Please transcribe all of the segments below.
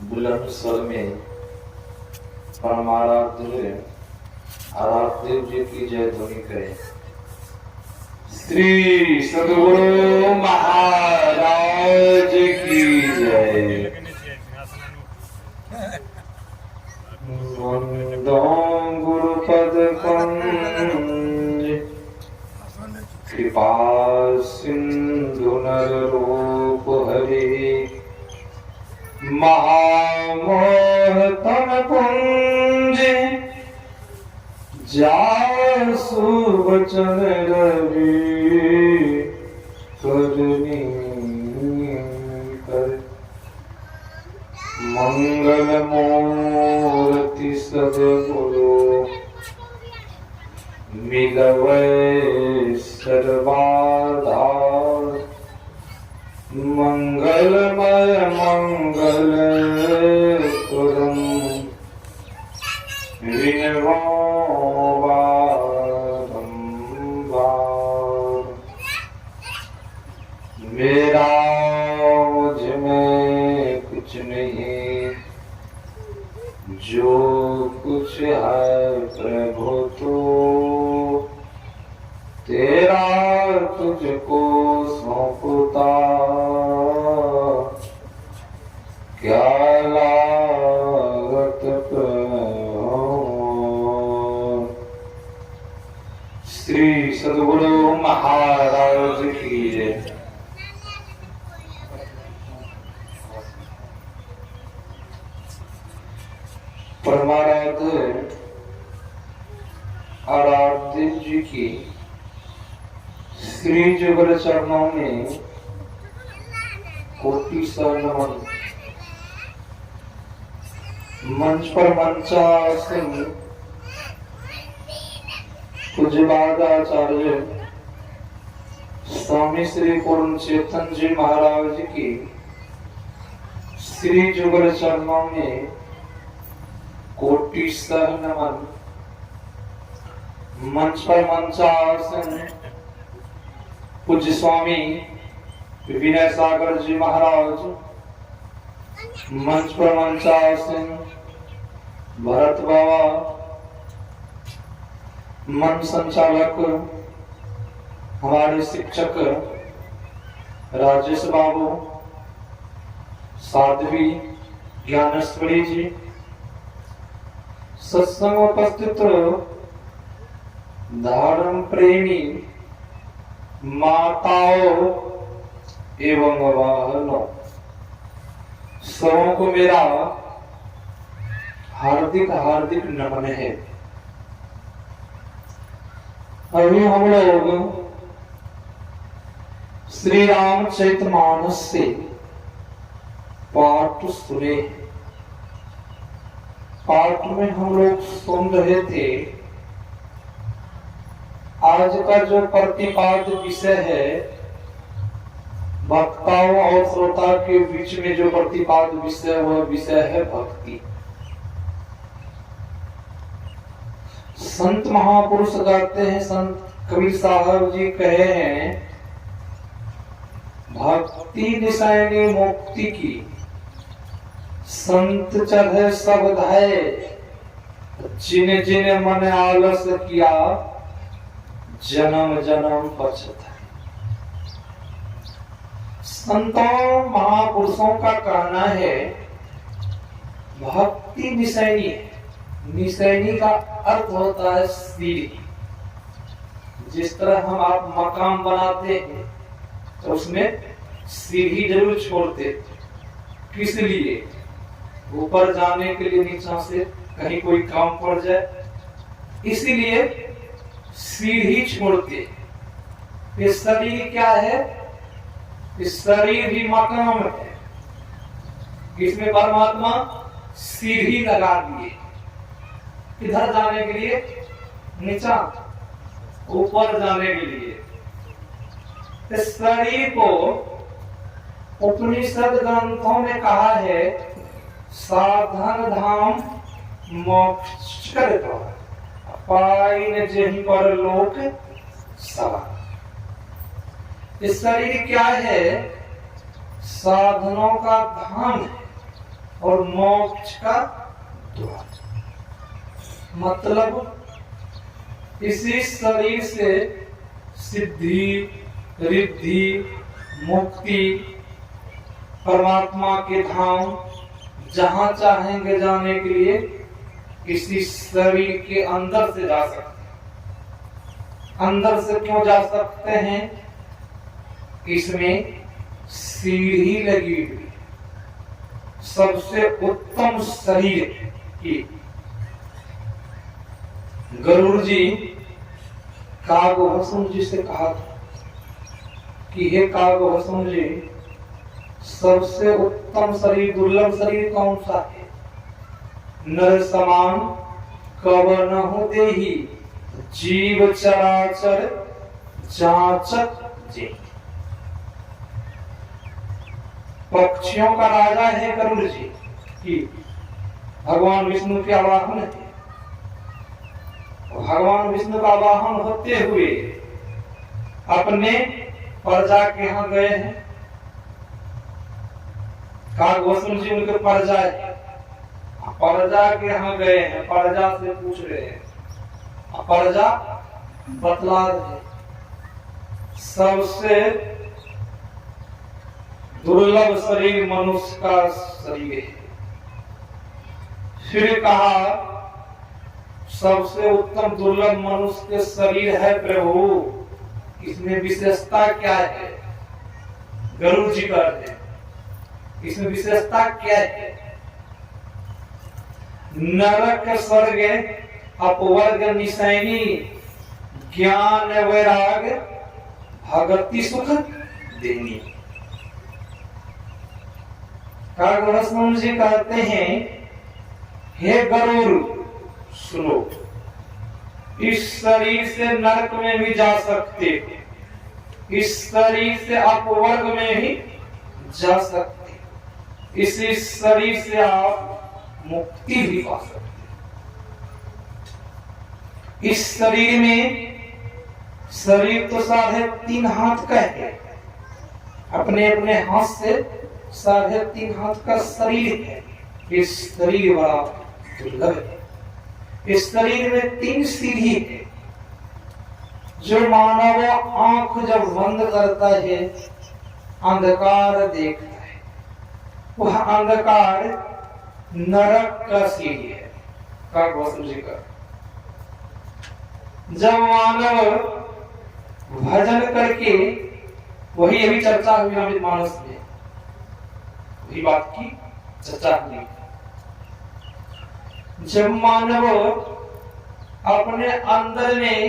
बुलंद स्वर में परमाराध्य आराध्य जी की जय ध्वनि करें। श्री सद्गुरु महाराज की जय। वंदो गुरुपद कंज कृपा सिंधु नर रूप हरि महामोह तन पुंज जासु वचन रवि करनी कर मंगल मूर्ति सद्गुरु मिलवै सर्वाधार मंगलमय मंगल कुरम विनवारंभार। मेरा मुझ में कुछ नहीं, जो कुछ है प्रभु तो तेरा तुझको सौंपता, क्या लागत श्री सद्गुरु महाराज की जय। परमाराध्य आराध्य जी की श्री जुगल चरणों में कोटि सौ नमन। मंच पर मंचासन पूज्यपादाचार्य स्वामी श्री पूर्ण चेतन जी महाराज की श्री जुगल चरणों में कोटि सौ नमन। मंच पर मंचासन पूज्य स्वामी विनय सागर जी महाराज, मंच पर मंचासन भरत बाबा, मन संचालक हमारे शिक्षक राजेश बाबू, साध्वी ज्ञानेश्वरी जी, सत्संग उपस्थित धर्म प्रेमी माताओं एवं बहनों, सबों को मेरा हार्दिक हार्दिक नमन है। अभी हम लोग श्री रामचरितमानस से पाठ सुने। पाठ में हम लोग सुन रहे थे, आज का जो प्रतिपाद्य विषय है, वक्ताओं और श्रोता के बीच में जो प्रतिपाद्य विषय, वह विषय है भक्ति। संत महापुरुष कहते हैं, संत कबीर साहब जी कहे हैं, भक्ति निशानी मुक्ति की, संत चढ़े सब धाये, जिन जिन मन आलस किया, जन्म जन्म पछत है। संतों महापुरुषों का कहना है भक्ति निशानी है। निशानी का अर्थ होता है सीढ़ी। जिस तरह हम आप मकान बनाते हैं तो उसमें सीढ़ी जरूर छोड़ते, किस लिए? ऊपर जाने के लिए, नीचे से कहीं कोई काम पड़ जाए, इसीलिए सीढ़ी छोड़ते। ये शरीर क्या है? इस शरीर भी मकान है, इसमें परमात्मा सीढ़ी लगा दिए। किधर जाने के लिए? नीचा, ऊपर जाने के लिए। इस शरीर को उपनिषद ग्रंथों में कहा है साधन धाम मोक्ष कर पाइन जहीं पर लोक सवा। इस शरीर क्या है? साधनों का धाम है। और मोक्ष का द्वार। मतलब इसी शरीर से सिद्धि, रिद्धि, मुक्ति, परमात्मा के धाम जहां चाहेंगे जाने के लिए इसी शरीर के अंदर से जा सकते हैं। अंदर से क्यों जा सकते हैं? इसमें सीढ़ी लगी हुई, सबसे उत्तम शरीर की। गरुड़ जी कागभस्म जी से कहा कि हे कागभस्म जी, सबसे उत्तम शरीर, दुर्लभ शरीर कौन सा है? नर समान कवनहु देहि, जीव चराचर जांचत जे। पक्षियों का राजा है गरुड़ जी कि भगवान विष्णु के आवाहन है। भगवान विष्णु का वाहन होते हुए अपने प्रजा के यहाँ गए हैं। कागभस्म जी उनके प्रजा है, प्रजा के यहाँ गए हैं, प्रजा से पूछ रहे हैं, प्रजा बतला रहे सबसे दुर्लभ शरीर मनुष्य का शरीर है। फिर कहा सबसे उत्तम दुर्लभ मनुष्य के शरीर है प्रभु, इसमें विशेषता क्या है? गरुड़ जी कहते हैं इसमें विशेषता क्या है? नरक स्वर्ग अपवर्ग निशैनी, ज्ञान वैराग भगति सुख देनी। कागभस्म जी कहते हैं हे गरुड़ सुनो, इस शरीर से नरक में भी जा सकते, इस शरीर से अपवर्ग में भी जा सकते, इसी शरीर से आप मुक्ति भी पा सकते। इस शरीर में, शरीर तो 3.5 हाथ का है, अपने अपने हाथ से 3.5 हाथ का शरीर है। इस शरीर बड़ा दुर्लभ है। इस शरीर में 3 सीढ़ी है। जो मानव आंख जब बंद करता है अंधकार देखता है, वह अंधकार नरक का सीढ़ी है। कागभस्म जी का जब मानव भजन करके, वही अभी चर्चा हुई रामचरितमानस में, वही बात की चर्चा हुई। जब मानव अपने अंदर में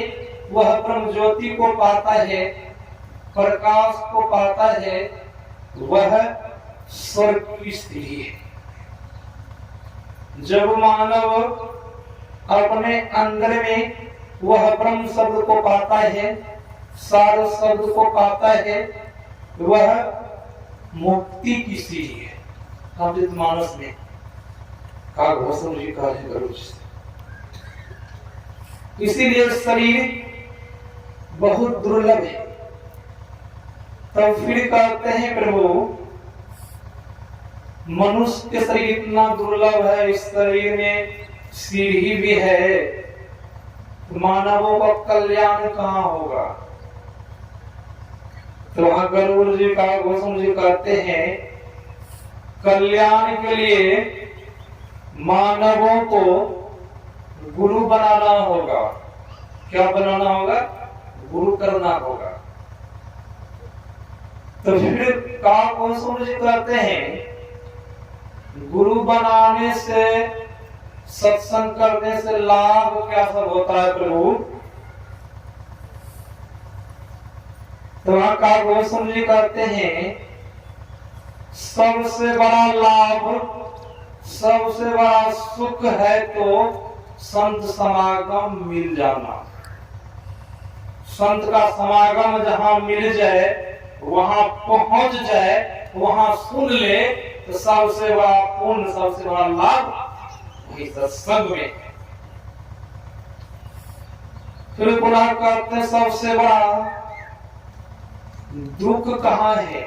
वह ब्रह्म ज्योति को पाता है, प्रकाश को पाता है, वह स्वर्ग की स्थिति है। जब मानव अपने अंदर में वह ब्रह्म शब्द को पाता है, सार शब्द को पाता है, वह मुक्ति की सीढ़ी है। रामचरितमानस में कागभस्म जी कहा है गरुड़ जी। इसीलिए शरीर बहुत दुर्लभ है। तब फिर कहते हैं प्रभु, मनुष्य के शरीर इतना दुर्लभ है, इस शरीर में सीढ़ी भी है, मानवों का कल्याण कहाँ होगा? तो वहां गरुड़ जी कागभस्म जी कहते हैं कल्याण के लिए मानवों को गुरु बनाना होगा। क्या बनाना होगा? गुरु करना होगा। तो फिर कागभस्म जी कहते हैं गुरु बनाने से, सत्संग करने से लाभ क्या सब होता है प्रभु? तो वहां कागभस्म जी कहते हैं सबसे बड़ा लाभ, सबसे बड़ा सुख है तो संत समागम मिल जाना। संत का समागम जहां मिल जाए, वहां पहुंच जाए, वहां सुन ले, तो सबसे बड़ा पुण्य, सबसे बड़ा लाभ वही सत्संग में। फिर पुनः कहते हैं सबसे बड़ा दुख कहाँ है?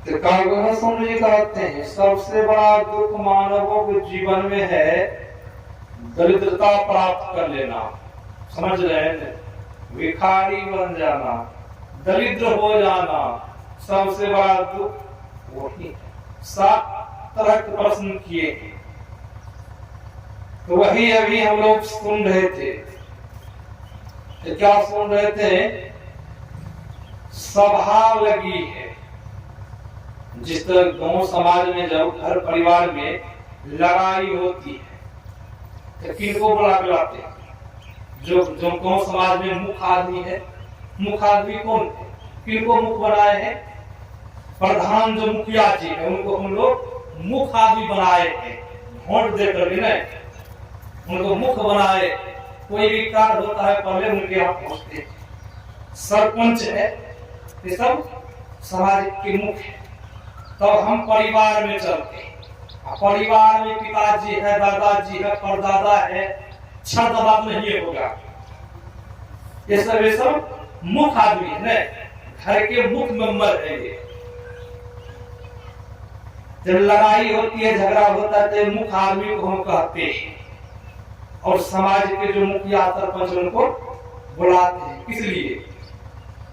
तो कालभैरव स्वामी जी कहते हैं सबसे बड़ा दुख मानवों के जीवन में है दरिद्रता प्राप्त कर लेना। समझ रहे हैं? भिखारी बन जाना, दरिद्र हो जाना, सबसे बड़ा दुख वही है। 7 तरह के प्रश्न किए, तो वही अभी हम लोग सुन रहे थे। तो क्या सुन रहे थे? सभा लगी है। जिस तरह गांव समाज में जब घर परिवार में लड़ाई होती है तो किनको बुला के लाते हैं? जो गांव समाज में मुख्य आदमी है। मुख्य आदमी कौन है? किनको मुख्य बनाए हैं? प्रधान जो मुखिया जी है उनको हम लोग मुख्य आदमी बनाए हैं। वोट देकर भी नहीं, उनको मुख्य बनाए। कोई भी कार्य होता है पहले उनके यहाँ पहुंचते। सरपंच है, ये सब समाज के मुख्य है। तो हम परिवार में चलते हैं। परिवार में पिताजी है, दादाजी है, परदादा है, छठ बात नहीं होगा। ये सब मुख्य आदमी है, घर के मुख्य मेंबर है। ये जब लड़ाई होती है, झगड़ा होता है तो मुख्य आदमी को हम कहते हैं। और समाज के जो मुखिया सरपंच उनको बुलाते हैं। किस लिए?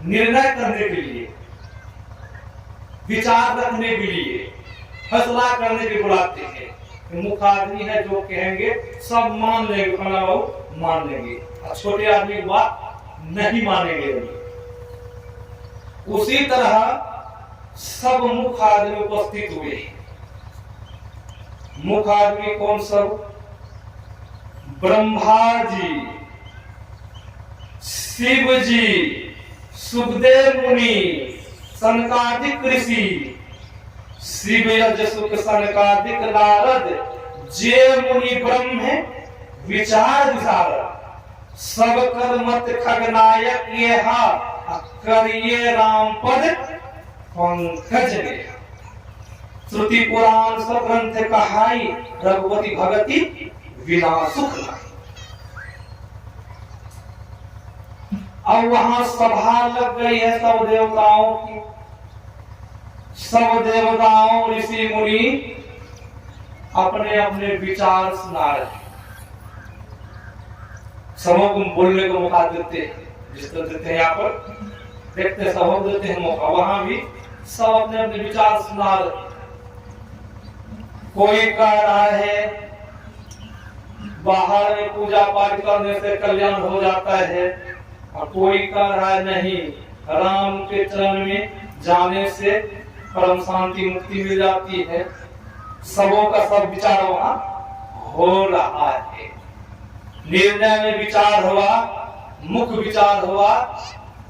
निर्णय करने के लिए, विचार रखने के लिए, फैसला करने के लिए बुलाते हैं। मुख्य आदमी है, जो कहेंगे सब मान लेंगे, खाना मान लेंगे, और छोटे आदमी की बात नहीं मानेंगे। उसी तरह सब मुख्य आदमी उपस्थित हुए। मुख्य आदमी कौन सब? ब्रह्मा जी, शिव जी, सुखदेव मुनि, सनकादिक ऋषि, शिव यज सुख सनकादिक नारद, जे मुनि ब्रह्म विचार विशारद, सब कर मत खगनायक ये करिए राम पद पंकज में। श्रुति पुराण सब ग्रंथ कहाई, रघुपति भगति बिना सुख नहीं। अब वहां सभा लग गई है सब देवताओं की। सब देवताओं ऋषि मुनि अपने अपने विचार सुना रहे। सबों को बोलने को मौका देते हैं। जिस तरह देते हैं यहाँ पर देखते हैं, सबों देते हैं मौका। वहां भी सब अपने अपने विचार सुना रहे। कोई कह रहा है बाहर में पूजा पाठ करने से कल्याण हो जाता है, और कोई कह रहा है नहीं, राम के चरण में जाने से परम शांति मुक्ति मिल जाती है। सबों का सब विचार वहां हो रहा है। निर्णय में विचार हुआ, मुख्य विचार हुआ,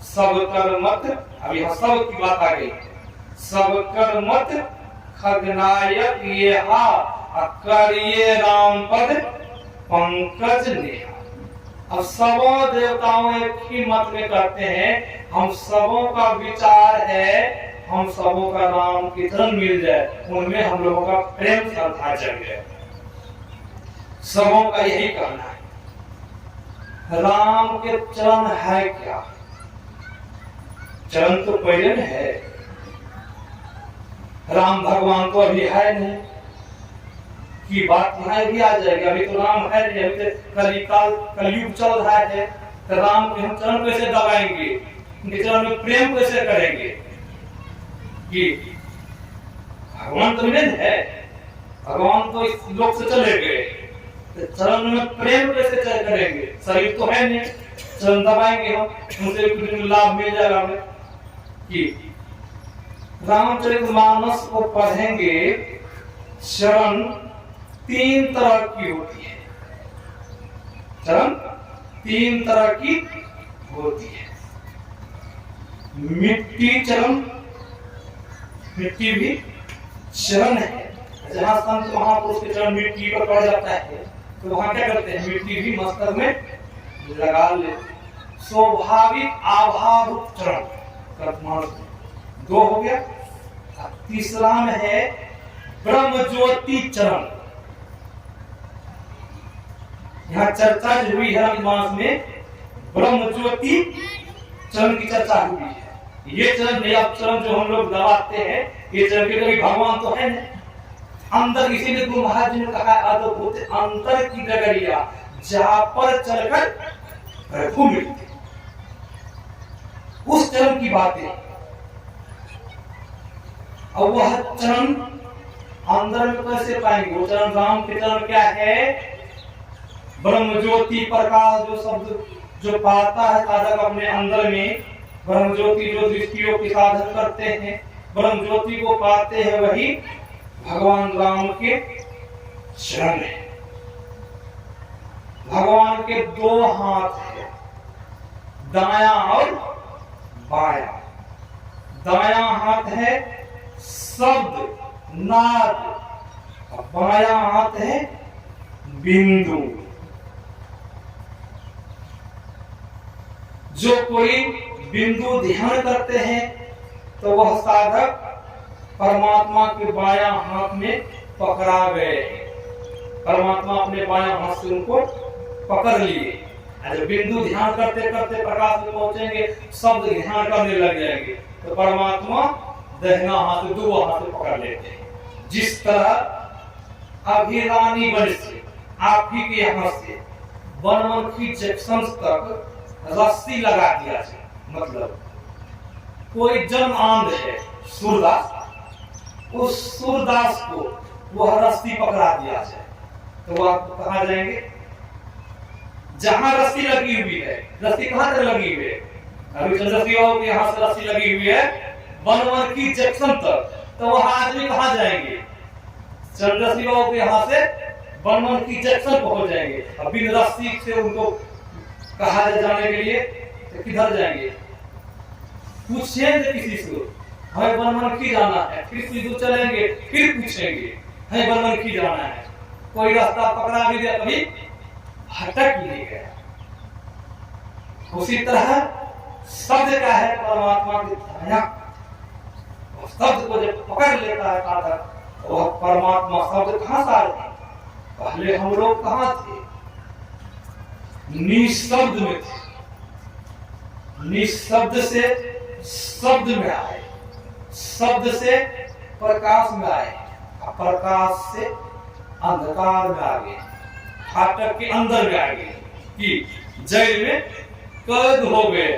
सब कर मत। अब यहाँ सब की बात आ गई। सब कर मत खगनायक ये करिए राम पद पंकज नेहा। अब सबों देवताओं एक ही मत में कहते हैं, हम सबों का विचार है हम सबों का राम की चरण मिल जाए, उनमें हम लोगों का प्रेम श्रद्धा जग जाए। सबों का यही कहना है। राम के चरण है क्या? चरण तो पहले में है। राम भगवान तो अभी है नहीं की बात यहाँ भी आ जाएगी। अभी तो राम है नहीं, अभी तो कलयुग चल रहा है। तो राम के हम चरण कैसे दबाएंगे? उनके चरण में प्रेम कैसे करेंगे? कि भगवान तो नहीं है, भगवान तो इस लोक से चले गए, तो चरण में प्रेम कैसे करेंगे? शरीर तो है नहीं, चरण दबाएंगे हम, उनसे कुछ लाभ मिल जाएगा हमें। कि रामचरितमानस को पढ़ेंगे, चरण 3 तरह की होती है। चरण 3 तरह की होती है। मिट्टी चरण, मिट्टी भी चरण है। जहाँ संत महापुरुष के चरण मिट्टी पर पड़ जाता है तो वहां क्या करते हैं? मिट्टी भी मस्तक में लगा लेते। स्वाभाविक आभारूप चरण 2 हो गया। तीसरा में है ब्रह्म ज्योति चरण। यहाँ चर्चा जो हुई है मास में ब्रह्म ज्योति चरण की चर्चा हुई है। ये चरण नहीं, अब चरण जो हम लोग दबाते हैं ये चरण के कभी भगवान तो है नहीं अंदर। इसीलिए गुरु महाराज जी ने कहा अद्भुत अंतर की डगरिया जहां पर चलकर प्रभु मिलते, उस चरण की बातें। और वह चरण अंदर में कैसे पाएंगे? वो चरण राम के चरण क्या है? ब्रह्म ज्योति प्रकाश जो शब्द जो पाता है साधक अपने अंदर में, ब्रह्म ज्योति जो दृष्टियों की साधन करते हैं, ब्रह्म ज्योति को पाते हैं, वही भगवान राम के चरण है। भगवान के दो हाथ है, दायां और बायां। दायां हाथ है शब्द नाद, और बायां हाथ है बिंदु। जो कोई बिंदु ध्यान करते हैं तो वह साधक परमात्मा के बायां हाथ में पकड़ा गए। परमात्मा अपने बायां हाथ से उनको पकड़ लिए। जब बिंदु ध्यान करते करते प्रकाश में पहुंचेंगे, शब्द ध्यान करने लग जाएंगे, तो परमात्मा दाहिना हाथ से दो हाथ से पकड़ लेते हैं। जिस तरह अभिरानी वन से आप ही के यहाँ से बनमनखी जंक्शन तक रस्सी लगा दिया जाए, मतलब कोई जन आंध है सूरदास, उस सूरदास को वह रस्सी पकड़ा दिया जाए, तो वह कहाँ जाएंगे? जहां रस्सी लगी हुई है। रस्सी कहां तक लगी हुई है? अभी चंद्रशिवा के यहाँ से रस्सी लगी हुई है बनमनखी जंक्शन तक, तो वह आदमी कहां जाएंगे? चंद्रशिवा के यहाँ से बनमनखी जंक्शन पहुंच जाएंगे। अब बिन रस्सी से उनको कहा जाने के लिए तो किधर जाएंगे? पूछेंगे किसी से, हमें बनमनखी जाना है, फिर कुछ दूर चलेंगे, फिर पूछेंगे हमें बनमनखी जाना है। कोई रास्ता पकड़ा भी दिया, कभी भटक नहीं गया। उसी तरह शब्द का है परमात्मा की दया, शब्द को जब पकड़ लेता है साधक, वह परमात्मा शब्द कहां से आए? पहले हम लोग कहां थे? निशब्द में थे, निशब्द से शब्द में आए, शब्द से प्रकाश में आए, प्रकाश से अंधकार में आ गए, फाटक के अंदर में आ गए कि जेल में कैद हो गए।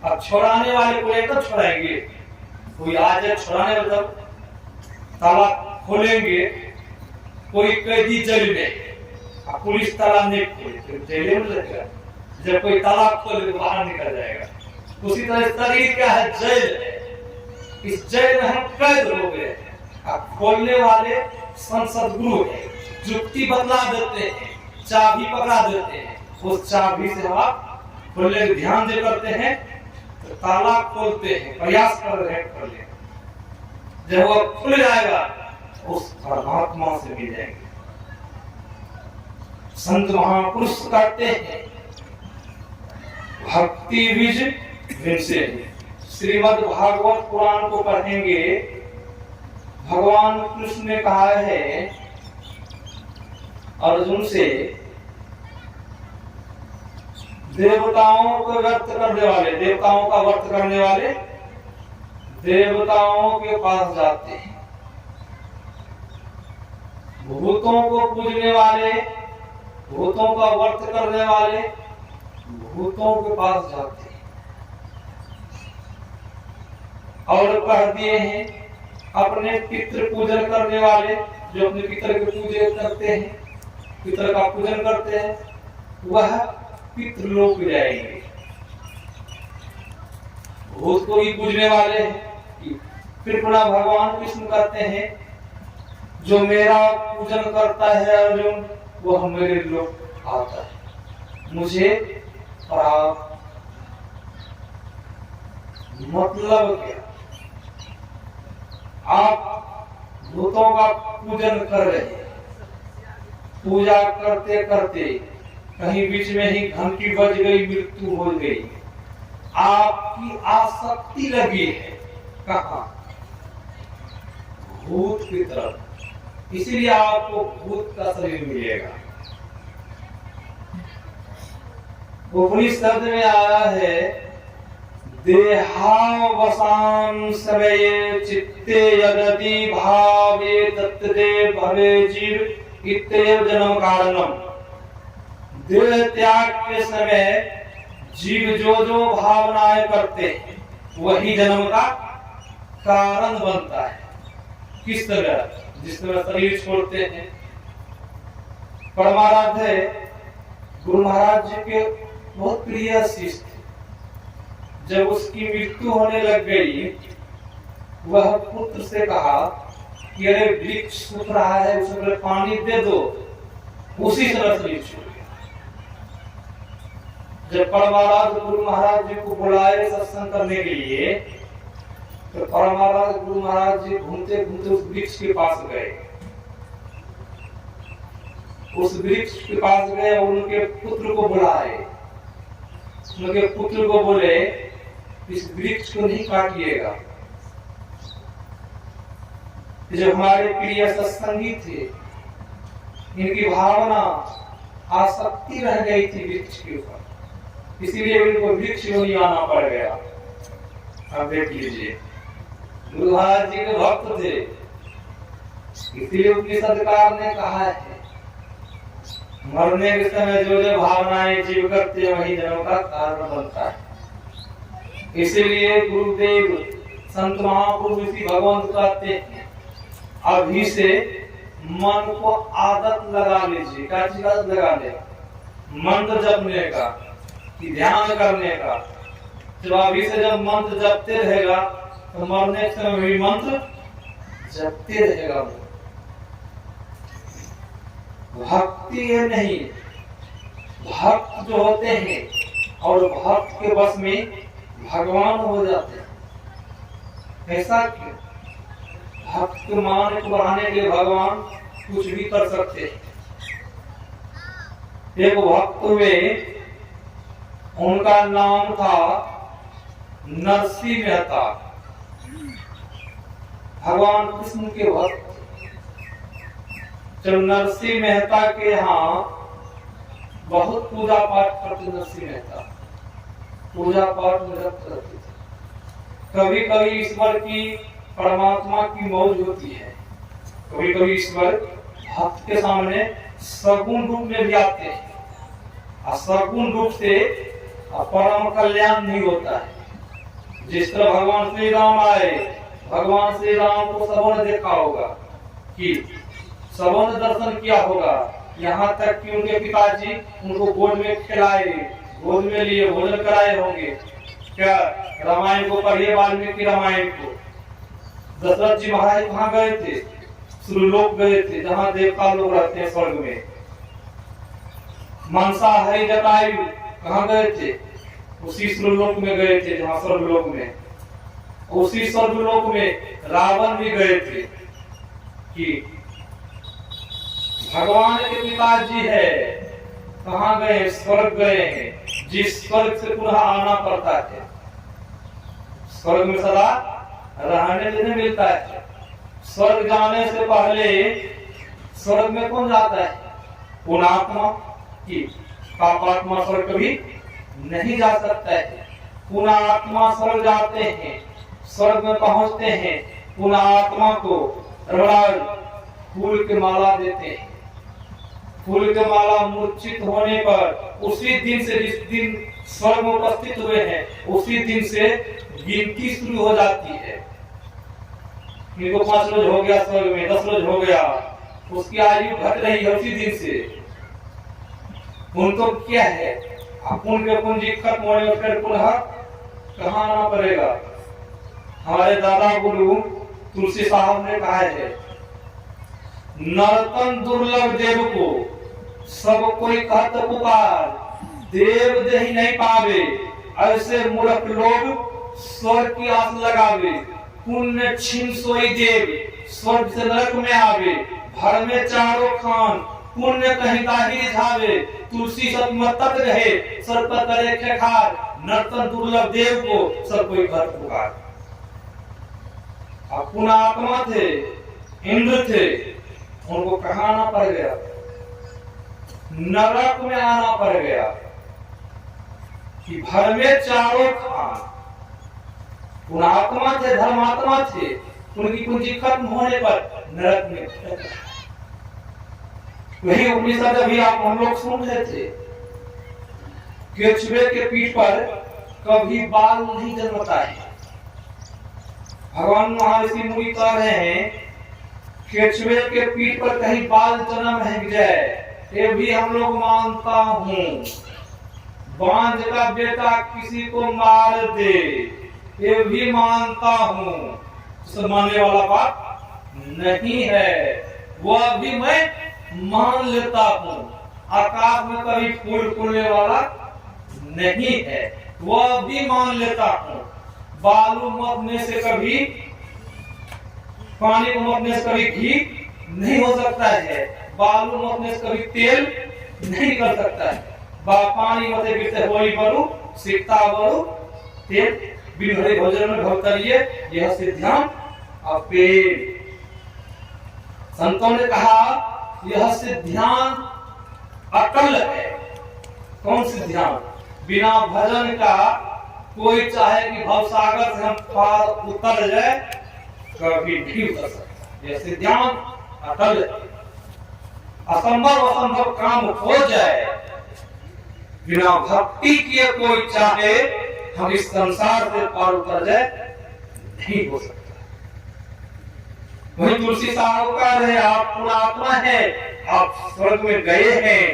अब छुड़ाने वाले को एकदम छुड़ाएंगे, कोई आ जाए छुड़ाने, मतलब ताला खोलेंगे, कोई कैदी जेल में, पुलिस ताला नहीं खोले जेल में लगेगा, जब कोई ताला खोले तो बाहर निकल जाएगा। उसी तरह शरीर क्या है? जेल है। इस जेल में हम कैद हो गए। अब खोलने वाले संसद गुरु है, जुक्ति बतला देते हैं, चाबी पकड़ा देते हैं, उस चाबी से आप खोलने ध्यान दे करते हैं तो ताला खोलते हैं, प्रयास कर रहे हैं खोलने। जब वो खुल जाएगा उस परमात्मा से मिल जाएंगे। संत महापुरुष कहते हैं भक्ति बीज विनसे। श्रीमद् भागवत पुराण को पढ़ेंगे, भगवान कृष्ण ने कहा है अर्जुन से, देवताओं को व्यक्त करने वाले, देवताओं का व्रत करने वाले देवताओं के पास जाते हैं, भूतों को पूजने वाले, भूतों का व्रत करने वाले भूतों के पास जाते हैं। और कह दिए हैं अपने पितृ पूजन करने वाले, जो अपने पितर के पूजन करते हैं, पितर का पूजन करते हैं, वह पितृलोक जाएंगे। भूत को ही पूजने वाले हैं। फिर पुनः भगवान कृष्ण कहते हैं जो मेरा पूजन करता है अर्जुन, वह मेरे लोक आता है, मुझे प्राप्त। मतलब क्या? आप भूतों का पूजन कर रहे हैं, पूजा करते करते कहीं बीच में ही घंटी बज गई, मृत्यु हो गई, आपकी आसक्ति लगी है कहाँ? भूत की तरफ, इसीलिए आपको भूत का शरीर मिलेगा। उपनिषद में आया है देहावसान समये चित्ते यदि भावे तत्ते भवे जीव इत्येव जन्म कारणम। देह त्याग के समय जीव जो जो भावनाएं करते हैं वही जन्म का कारण बनता है। किस तरह? जिस तरह शरीर छोड़ते हैं। परमाराध्य गुरु महाराज जी के बहुत प्रिय शिष्य थे। जब उसकी मृत्यु होने लग गई, वह पुत्र से कहा कि अरे वृक्ष सूख रहा है, उसमें पानी दे दो। उसी समय शरीर छोड़ गया। जब परमाराध्य गुरु महाराज जी को बुलाए सत्संग करने के लिए, तो परमाराध्य गुरु महाराज जी घूमते घूमते उस वृक्ष के पास गए। उस वृक्ष के पास गए और उनके पुत्र को बुलाए। उनके पुत्र को बोले, इस वृक्ष को नहीं काटिएगा। जो हमारे प्रिय सत्संगी थे, इनकी भावना आसक्ति रह गई थी वृक्ष के ऊपर, इसीलिए उनको वृक्ष को नहीं आना पड़ गया। अब देख लीजिए, गुरु महाराज जी के भक्त थे, इसीलिए उनकी सरकार ने कहा है मरने के समय जो जो भावनाएं जीव करते हैं वही जन्म का कारण बनता है। इसीलिए गुरुदेव संत महापुरुष ऋषि भगवंत कहते हैं अभी से मन को आदत लगा लीजिए। क्या चीज आदत लगा ले? मंत्र जपने का, कि ध्यान करने का। जब अभी से जब मंत्र जपते रहेगा तो मरने के समय भी मंत्र जपते रहेगा। भक्ति है नहीं, भक्त जो होते हैं और भक्त के बस में भगवान हो जाते हैं। ऐसा क्यों? भक्त के मान को बढ़ाने के लिए भगवान कुछ भी कर सकते हैं। एक भक्त हुए, उनका नाम था नरसिंह मेहता। भगवान कृष्ण के भक्त। जब नरसिंह मेहता के यहाँ बहुत पूजा पाठ करते, नरसिंह मेहता पूजा पाठ में रत करते थे। कभी कभी ईश्वर की, परमात्मा की मौज होती है। कभी कभी ईश्वर भक्त के सामने सगुण रूप में भी आते हैं, और सगुण रूप से परम कल्याण नहीं होता है। जिस तरह भगवान श्री राम आए, भगवान श्री राम को सबों ने देखा होगा, कि सबों ने दर्शन किया होगा, यहाँ तक कि उनके पिताजी उनको गोद में खिलाए, गोद में लिए, भोजन कराए होंगे। क्या रामायण को पढ़िए, वाल्मीकि रामायण को। दशरथ जी महाराज कहाँ गए थे? सुरलोक गए थे, जहाँ देवता लोग रहते हैं स्वर्ग में। मनसा हरि जटायु कहाँ गए थे? उसी सुरलोक में गए थे, जहाँ स्वर्गलोक में। उसी स्वर्गलोक में रावण भी गए थे। कि भगवान के पिताजी है, कहाँ गए? स्वर्ग गए हैं, जिस स्वर्ग से पुनः आना पड़ता है। स्वर्ग में सदा रहने नहीं मिलता है। स्वर्ग जाने से पहले स्वर्ग में कौन जाता है? पुण्यात्मा। की पापात्मा स्वर्ग कभी नहीं जा सकता है। पुण्यात्मा स्वर्ग जाते हैं, स्वर्ग में पहुंचते हैं। पुण्यात्मा को फूल की माला देते हैं। फूल की माला मूर्छित होने पर उसी दिन से, जिस दिन स्वर्ग में उपस्थित हुए हैं, उसी दिन से गिनती शुरू हो जाती है। इनको 5 रोज हो गया स्वर्ग में, 10 रोज हो गया, उसकी आयु घट रही है उसी दिन से। उनको क्या है? पुण्य पूंजी खत्म होने में फिर पुनः कहाँ आना पड़ेगा? हमारे दादा गुरु तुलसी साहब ने कहा है, नर्तन दुर्लभ देव को सब कोई कहत पुकार, देव दही नहीं पावे, ऐसे मूर्ख लोग स्वर्ग की आस लगावे। पुण्य छीन सोई देव, स्वर्ग से नरक में आवे। भर में चारों खान, पुण्य कहीं ताही रिझावे। तुलसी सब मत्तत रहे, सर पर करे खेखार। नर्तन दुर्लभ देव को सब कोई कहत पुकार। पुण्यात्मा थे, इंद्र थे, उनको कहाँ आना पड़ गया? नरक में आना पड़ गया। कि भर में चारों खान, पुण्यात्मा थे, धर्मात्मा थे, उनकी पूंजी खत्म होने पर नरक में। वही उपनिषद अभी आप हम लोग सुन रहे थे, केचुए के पीठ पर कभी बाल नहीं जन्मता है। भगवान महर्षि मुनि कह रहे हैं, केचुए के पीठ पर कहीं बाल जन्म है जाए, ये भी हम लोग मानता हूँ। बांझ का बेटा किसी को मार दे, ये भी मानता हूँ। तो मानने वाला बात नहीं है, वह भी मैं मान लेता हूँ। आकाश में कभी फूल फूलने वाला नहीं है, वह भी मान लेता हूँ। बालू मरने से कभी, पानी को मरने से कभी घी नहीं हो सकता है, बालू मरने से कभी तेल नहीं निकल सकता है। पानी मते गिरते होई बरु सीता बरु तेल बिन हरे भोजन में भवतरिये, यह सिद्धांत अपे। संतों ने कहा यह सिद्धांत अटल है। कौन सिद्धांत? बिना भजन का कोई चाहे कि भवसागर से हम पार उतर जाए, कभी नहीं उतर सकता। यह सिद्धांत अटल है। असंभव असंभव काम हो जाए, बिना भक्ति किए कोई चाहे हम इस संसार से पार उतर जाए, नहीं हो सकता। वही तुलसी साहब कह रहे, आप पुण्यात्मा है, आप स्वर्ग में गए हैं,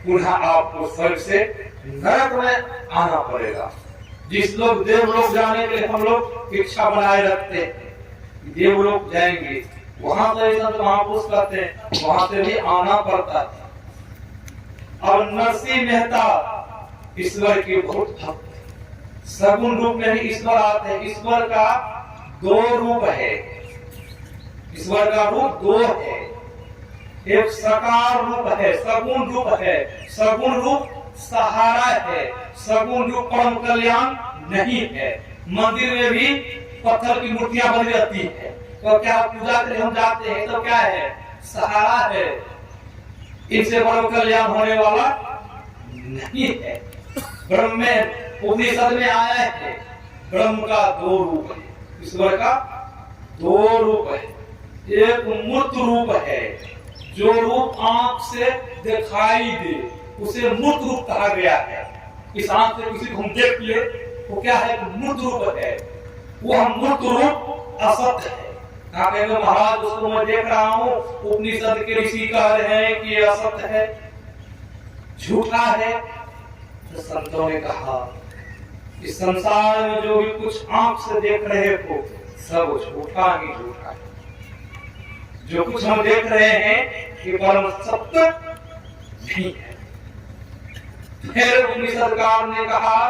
पुनः आपको स्वर्ग से नरक में आना पड़ेगा। जिस लोग देवलोक जाने के लिए हम लोग इच्छा बनाए रखते हैं, देवलोक जाएंगे, वहां से संत महापुरुष कहते हैं वहां से भी आना पड़ता है। और नरसिंह मेहता ईश्वर के बहुत भक्त, सगुण रूप में ही ईश्वर आते हैं। ईश्वर का दो रूप है, ईश्वर का रूप दो है। एक साकार रूप है, सगुण रूप है। सगुण रूप सहारा है, सगुण रूप परम कल्याण नहीं है। मंदिर में भी पत्थर की मूर्तियां बनी रहती है, तो क्या पूजा के लिए हम जाते हैं तो क्या है? सहारा है। इनसे परम कल्याण होने वाला नहीं है। ब्रह्म में उपनिषद में आया है, ब्रह्म का दो रूप है, ईश्वर का दो रूप है। एक मूर्त रूप है, जो रूप आंख से दिखाई दे उसे मूर्त रूप कहा गया है। इस आंख से किसी को हम देख ले वो क्या है? मूर्त रूप है। वह मूर्त रूप असत्य है। कहा कहेंगे महाराज उसको मैं देख रहा हूँ, उपनिषद के ऋषि कह रहे हैं कि ये असत्य है, झूठा है। तो संतों ने कहा इस संसार में जो भी कुछ आंख से देख रहे हो सब झूठा ही झूठा है। जो कुछ हम देख रहे हैं ये परम सत्य नहीं है। फिर उपनिषदकार ने कहा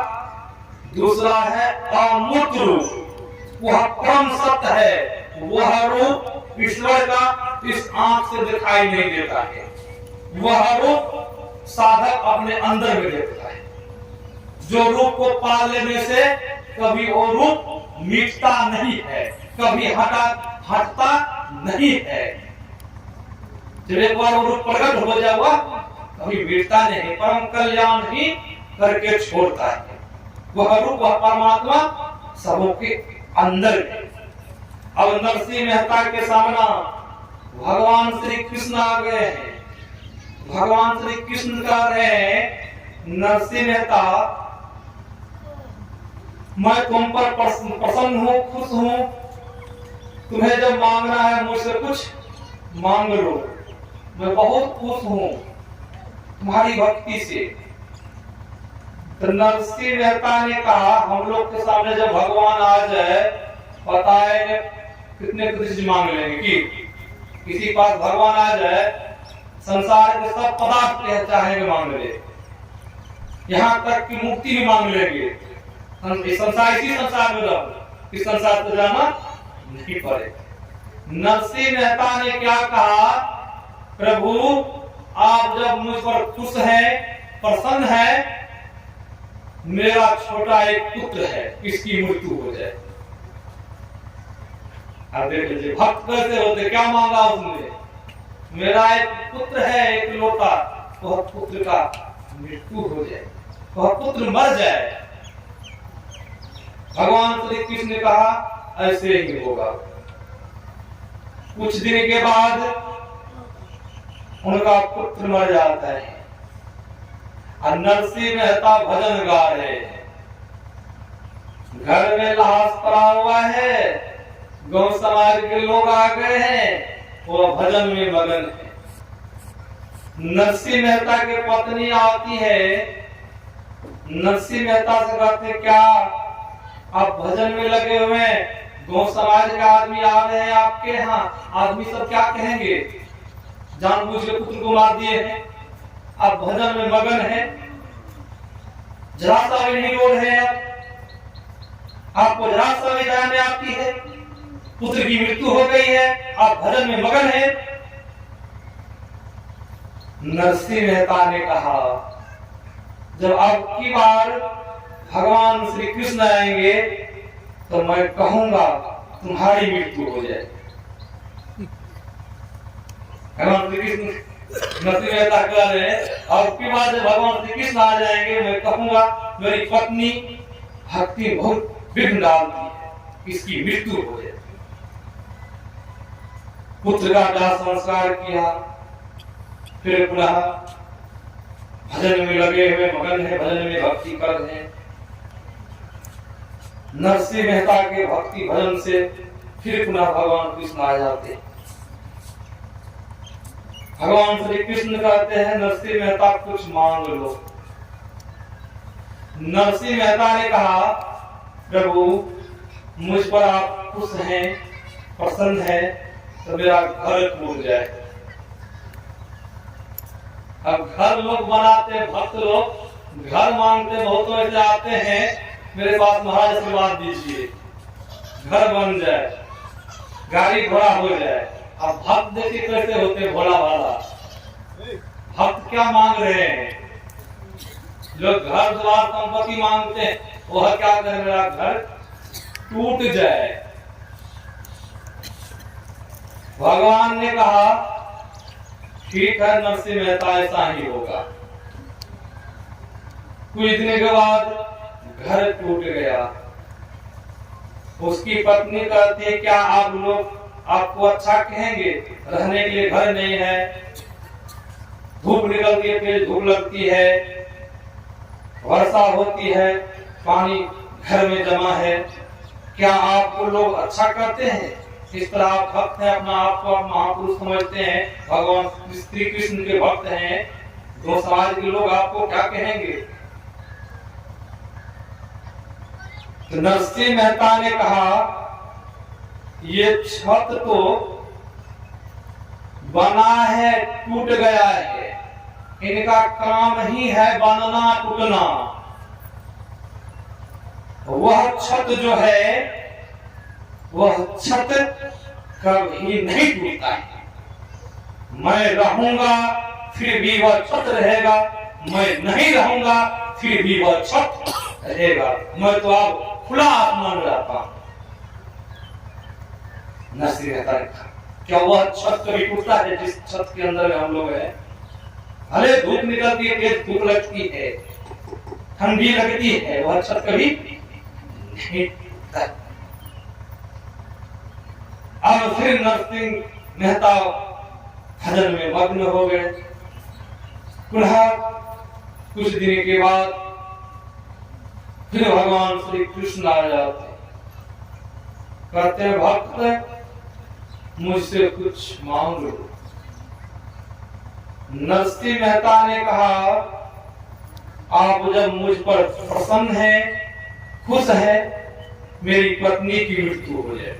दूसरा है अमूर्त रूप, वह परम सत्य है। वह रूप ईश्वर का इस आंख से दिखाई नहीं देता है, वह रूप साधक अपने अंदर में देखता है। जो रूप को पा लेने से कभी वो रूप मिटता नहीं है, कभी हटता नहीं है। जब एक बार वो रूप प्रकट हो जाए वह कभी मिटता नहीं, परम कल्याण ही करके छोड़ता है। वह रूप वह परमात्मा सबों के अंदर है। अब नरसिंह मेहता के सामना भगवान श्री कृष्ण आ गए हैं। भगवान श्री कृष्ण कह रहे हैं नरसिंह मेहता मैं तुम पर प्रसन्न हूँ, खुश हूँ। तुम्हें जब मांगना है मुझसे कुछ मांग लो, मैं बहुत खुश हूँ तुम्हारी भक्ति से। तो नरसिंह मेहता ने कहा हम लोग के सामने जब भगवान आ जाए बताए कितने चीज मांग लेंगे कि किसी पास भगवान आ जाए संसार के सब पदार्थ चाहेंगे मांग ले, यहाँ तक कि मुक्ति भी मांग लेंगे। संसार इसी संसार में रहो, इस संसार को जाना नहीं पड़े। नरसिंह मेहता ने क्या कहा, प्रभु आप जब मुझ पर खुश हैं, प्रसन्न है, मेरा छोटा एक पुत्र है, इसकी मृत्यु हो जाए। अब देख लीजिए भक्त कैसे होते, क्या मांगा उसने? मेरा एक पुत्र है एक लौटा, वह पुत्र का मृत्यु हो जाए, वह पुत्र मर जाए। भगवान श्री कृष्ण ने कहा ऐसे ही होगा। कुछ दिन के बाद उनका पुत्र मर जाता है और नरसिंह मेहता भजन गा रहे हैं। घर में लाश पड़ा हुआ है, गांव समाज के लोग आ गए हैं, वो भजन में मगन है। नरसिंह मेहता की पत्नी आती है, नरसिंह मेहता से कहते क्या आप भजन में लगे हुए हैं, गांव समाज के आदमी आ रहे हैं आपके यहाँ, आदमी सब क्या कहेंगे, जानबूझ के पुत्र को मार दिए हैं, आप भजन में मगन हैं, जरा सा भी नहीं रो रहे हैं, आपको जरा सा भी दया नहीं आती है, पुत्र की मृत्यु हो गई है, आप भजन में मगन हैं। नरसिंह मेहता ने कहा जब अब की बार भगवान श्री कृष्ण आएंगे तो मैं कहूंगा तुम्हारी मृत्यु हो जाए। भगवान श्री कृष्ण नरसिंह मेहता कह रहे हैं अब की बार जब भगवान श्री कृष्ण आ जाएंगे मैं कहूंगा मेरी पत्नी भक्ति बहुत विघ्न डालती है, इसकी मृत्यु हो जाए। पुत्र का दाह संस्कार किया, फिर पुनः भजन में लगे हुए मगन है, भजन में भक्ति कर रहे हैं। नरसिंह मेहता के भक्ति भजन से फिर पुनः भगवान कृष्ण आ जाते। भगवान श्री कृष्ण कहते हैं नरसिंह मेहता कुछ मांग लो। नरसिंह मेहता ने कहा प्रभु मुझ पर आप खुश हैं, प्रसन्न है तो मेरा घर टूट जाए। अब घर लोग बनाते, भक्त लोग घर मांगते, बहुत ऐसे आते हैं मेरे पास महाराज आशीर्वाद दीजिए, घर बन जाए, गाड़ी घोड़ा हो जाए। अब भक्त देखिए कैसे होते भोला भाला, भक्त क्या मांग रहे हैं, लोग घर द्वार संपत्ति मांगते हैं, वह क्या करे मेरा घर टूट जाए। भगवान ने कहा ठीक है नरसिंह मेहता ऐसा ही होगा। कुछ दिन के बाद घर टूट गया। उसकी पत्नी कहती है क्या आप लोग आपको अच्छा कहेंगे, रहने के लिए घर नहीं है, धूप निकलती है, तेज धूप लगती है, वर्षा होती है, पानी घर में जमा है, क्या आपको लोग अच्छा करते हैं? इस तरह आप भक्त हैं, अपना आप को आप महापुरुष समझते हैं, भगवान श्री कृष्ण के भक्त हैं, तो समाज के लोग आपको क्या कहेंगे? तो नरसिंह मेहता ने कहा ये छत तो बना है टूट गया है, इनका काम ही है बनना टूटना। वह छत जो है वह छत कभी नहीं टूटता है। मैं रहूंगा फिर भी वह छत रहेगा, मैं नहीं रहूंगा फिर भी वह छत रहेगा। मैं तो अब खुला आसमान रहता हूं। नरसिंह मेहता ने कहा क्या वह छत कभी टूटता है जिस छत के अंदर हम लोग हैं? भले धूप निकलती है, तेज धूप लगती है, ठंडी लगती है, वह छत कभी नहीं टूटता। अब फिर नरसिंह मेहता भजन में मग्न हो गए। पुनः कुछ दिन के बाद फिर भगवान श्री कृष्ण आ जाते, कहते हैं भक्त मुझसे कुछ मांग लो। नरसिंह मेहता ने कहा आप जब मुझ पर प्रसन्न हैं, खुश हैं, मेरी पत्नी की मृत्यु हो जाए।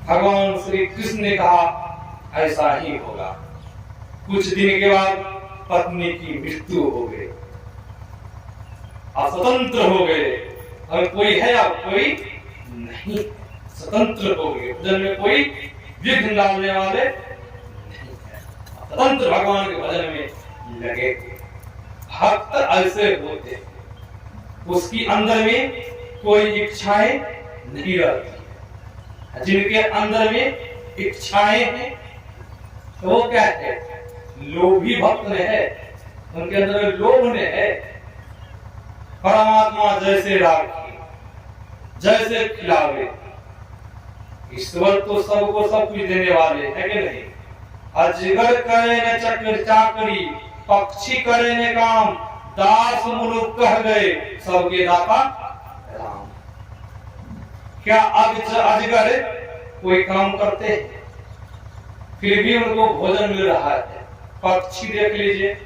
भगवान श्री कृष्ण ने कहा ऐसा ही होगा। कुछ दिन के बाद पत्नी की मृत्यु हो गई, स्वतंत्र हो गए। अब कोई है अब कोई नहीं, स्वतंत्र हो गए। भजन में कोई विघ्न डालने वाले नहीं है, स्वतंत्र भगवान के भजन में लगे। भक्त ऐसे होते उसकी अंदर में कोई इच्छाएं नहीं रहती। जिनके अंदर में इच्छाएं हैं तो वो क्या है? लोभी भक्त में है, उनके अंदर में लोभ में है। परमात्मा जैसे राखे, जैसे खिलावे। ईश्वर तो सबको सब कुछ देने वाले है कि नहीं। अजगर करे न चक्र चाकरी, पक्षी करे न काम, दास मुलुक कह गए सबके दाता राम। क्या अजगर कोई काम करते हैं, फिर भी उनको भोजन मिल रहा है। पक्षी देख लीजिए,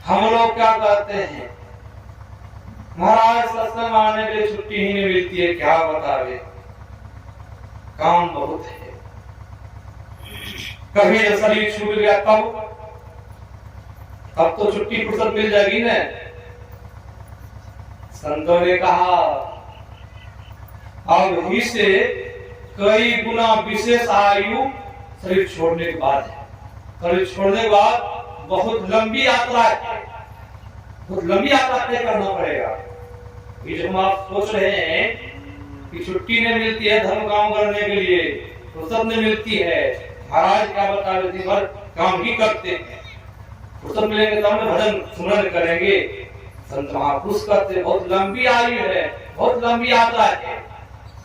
हम लोग क्या कहते हैं, महाराज सत्संग आने के लिए छुट्टी ही नहीं मिलती है, क्या बतावे, काम बहुत है। कभी शरीर छूट गया तब तो छुट्टी फुर्सत मिल जाएगी ना। संतों ने कहा अब इससे कई गुना विशेष आयु शरीर छोड़ने के बाद है। शरीर छोड़ने के बाद बहुत लंबी यात्रा है, बहुत लंबी यात्रा तय करना पड़ेगा। ये जो हम आप सोच रहे हैं कि छुट्टी नहीं मिलती है धर्म काम करने के लिए, फुर्सत नहीं मिलती है, महाराज क्या बता रहे दिन भर काम ही करते हैं, फुर्सत मिलेंगे तब तो भजन सुमरन करेंगे। संत महापुरुष कहते बहुत लंबी आयु है, बहुत लंबी यात्रा है।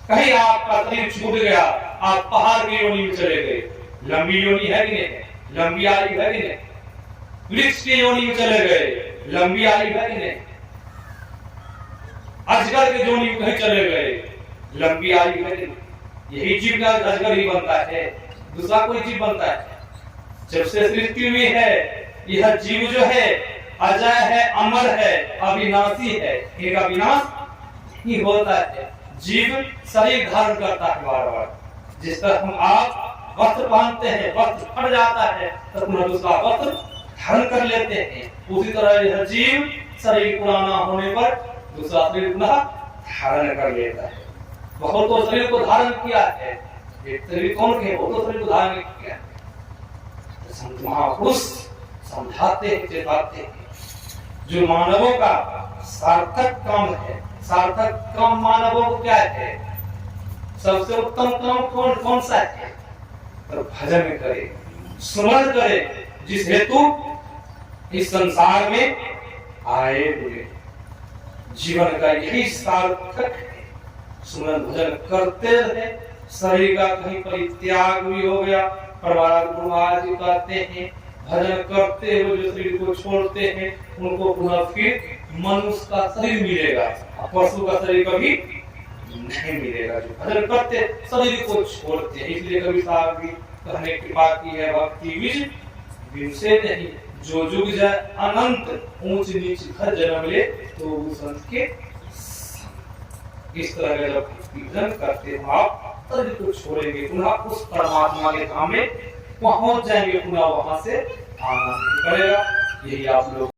कहीं आपका शरीर छूट गया, आप पहाड़ की योनि में चले गए, लंबी योनि है कि नहीं, लंबी आयु है कि नहीं। वृक्ष की योनि में चले गए, लंबी आयु है कि नहीं। अजगर की योनि में कहीं चले गए, लंबी आयु है कि नहीं। यही जीव का अजगर ही बनता है, दूसरा कोई जीव बनता है। जब से सृष्टि हुई है, यह जीव जो है अजय है, अमर है, अविनाशी है, इनका विनाश ही होता है। जीव शरीर धारण करता है बार बार। जिस तरह हम आप वस्त्र पहनते हैं, वस्त्र फट जाता है तो पुनः दूसरा वस्त्र धारण कर लेते हैं, उसी तरह यह जीव शरीर पुराना होने पर दूसरा शरीर पुनः धारण कर लेता है। बहुत तो शरीर को धारण किया है, एक शरीर कौन के वो तो शरीर को धारण किया है। तो संत महापुरुष समझाते हैं, चेताते हैं, जो मानवों का सार्थक काम है। सार्थक काम मानवों को क्या है, सबसे उत्तम काम कौन सा है, तो भजन करे, स्मरण करे, जिस हेतु इस संसार में आए हुए। जीवन का यही सार्थक है, स्मरण भजन करते रहे। शरीर का कहीं परित्याग भी हो गया, परिवार गुरुवार जी कहते हैं भजन करते हुए जो शरीर को छोड़ते हैं उनको पुनः फिर मनुष्य का शरीर मिलेगा, पशु का शरीर कभी नहीं मिलेगा। जो भजन करते शरीर को छोड़ते हैं, इसलिए कभी साहब भी कहने कृपा की है भक्ति विष विषे नहीं, जो जुग जाए अनंत ऊंच नीच घर जन्म ले तो वो संत के। इस तरह का जब भजन करते हो आप शरीर को छोड़ेंगे, पुनः उस परमात्मा के धाम में पहुंच जाएंगे, पुनः वहां से आना करेगा। यही आप लोग